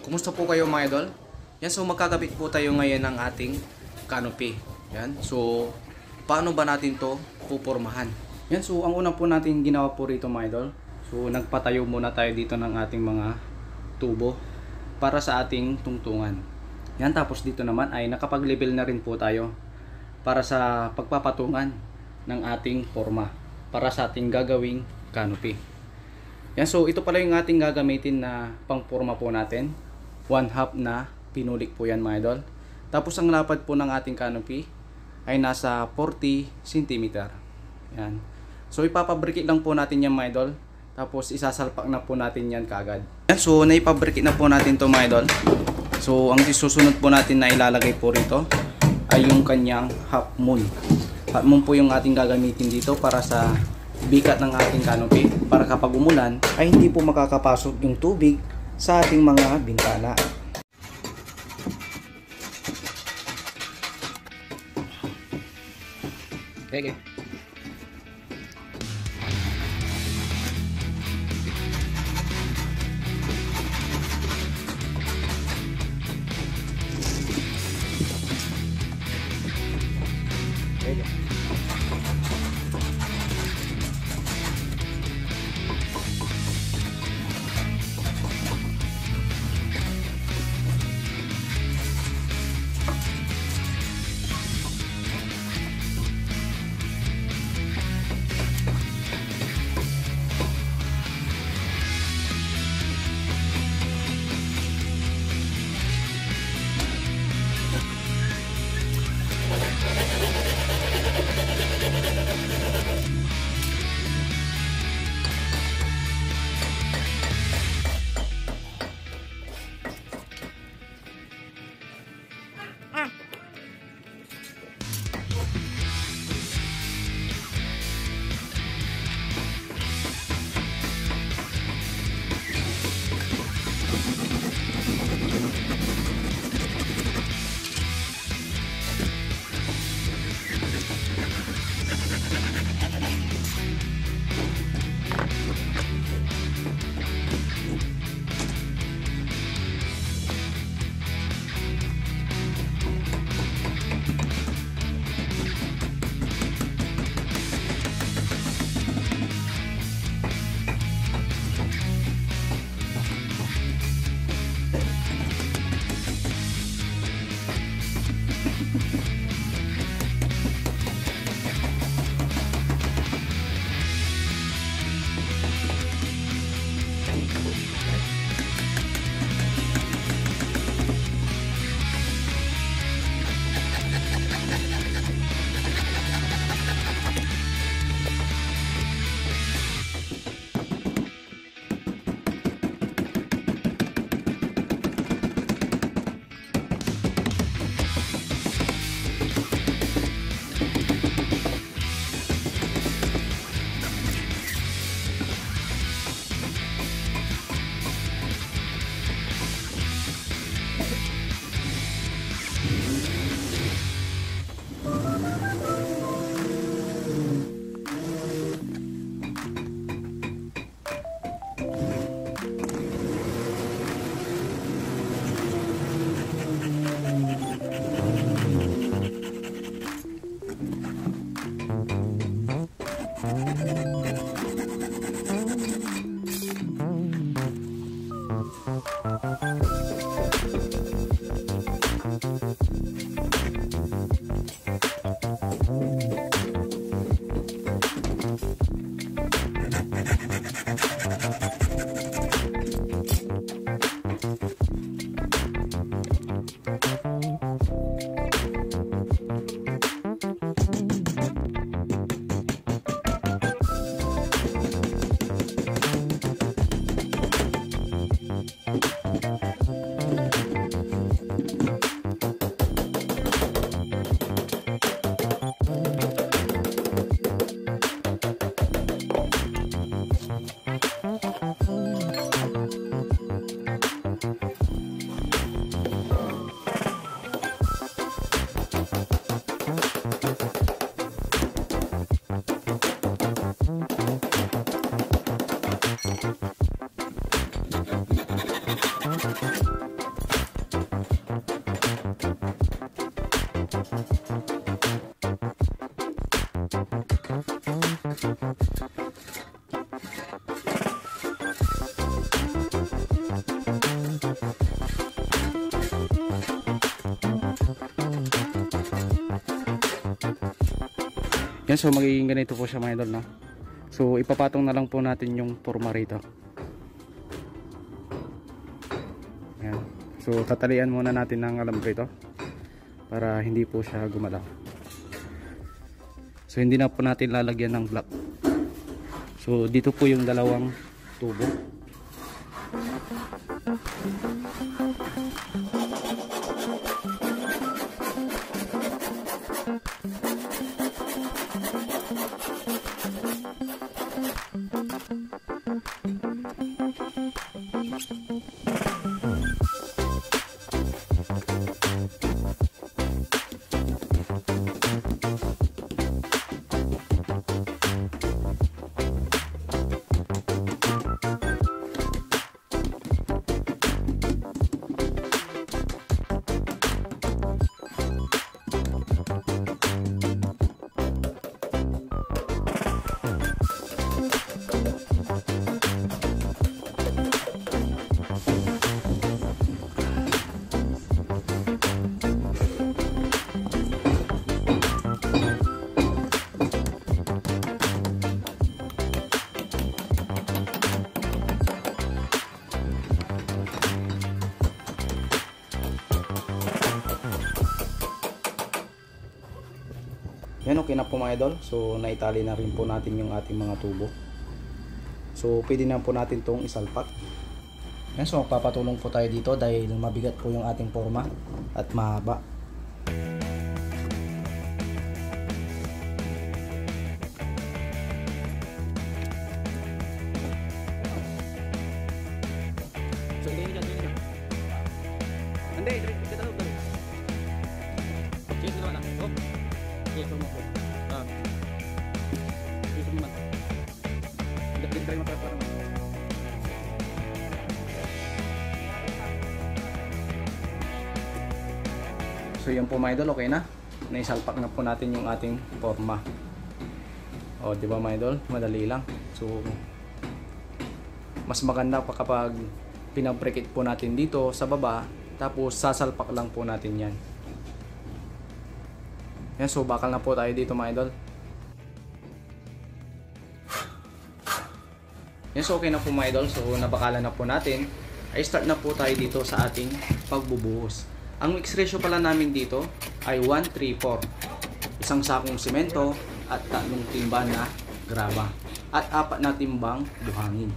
Kumusta po kayo mga idol? Yan, so magkakabit po tayo ngayon ng ating canopy. Yan, so paano ba natin to pupormahan? Yan, so ang una po natin ginawa po rito mga idol, so nagpatayo muna tayo dito ng ating mga tubo para sa ating tungtungan. Yan, tapos dito naman ay nakapag-level na rin po tayo para sa pagpapatungan ng ating forma para sa ating gagawing canopy. Yan, so ito pala yung ating gagamitin na pangporma po natin. 1/2 na pinulik po yan mga idol. Tapos ang lapad po ng ating canopy ay nasa 40 cm. Yan. So ipapabrikit lang po natin yan mga idol. Tapos isasalpak na po natin yan kagad. Yan, so naipabrikit na po natin to mga idol. So ang susunod po natin na ilalagay po rito ay yung kanyang half moon. Half moon po yung ating gagamitin dito para sa bikat ng ating canopy, para kapag umulan ay hindi po makakapasok yung tubig sa ating mga bintana. Okay. Yan, so magiging ganito po siya mga idol, no? So ipapatong na lang po natin yung forma rito. Yan. So tatalian muna natin ng alambre ito para hindi po siya gumalaw. So hindi na po natin lalagyan ng block. So dito po yung dalawang tubo. Yan, okay na po mga idol. So naitali na rin po natin yung ating mga tubo. So pwede na po natin itong isalpak. Yan, so magpapatulong po tayo dito dahil mabigat po yung ating forma at mahaba. So hindi dyan. Hindi, kita daw. Cheers naman ah. Oh. Cheers mo po. Cheers mo man. Hindi tayo magkakaroon. So yun po mga idol, okay na. Naisalpak na po natin yung ating forma. O, di ba mga idol? Madali lang. So mas maganda pa kapag pinabrekit po natin dito sa baba, tapos sasalpak lang po natin yan. Yan, so bakal na po tayo dito mga idol. Yan, so okay na po mga idol. So nabakalan na po natin. Ay start na po tayo dito sa ating pagbubuhos. Ang mix ratio pala namin dito ay 1:3:4. Isang sakong simento at 3 timba na graba at 4 na timbang buhangin.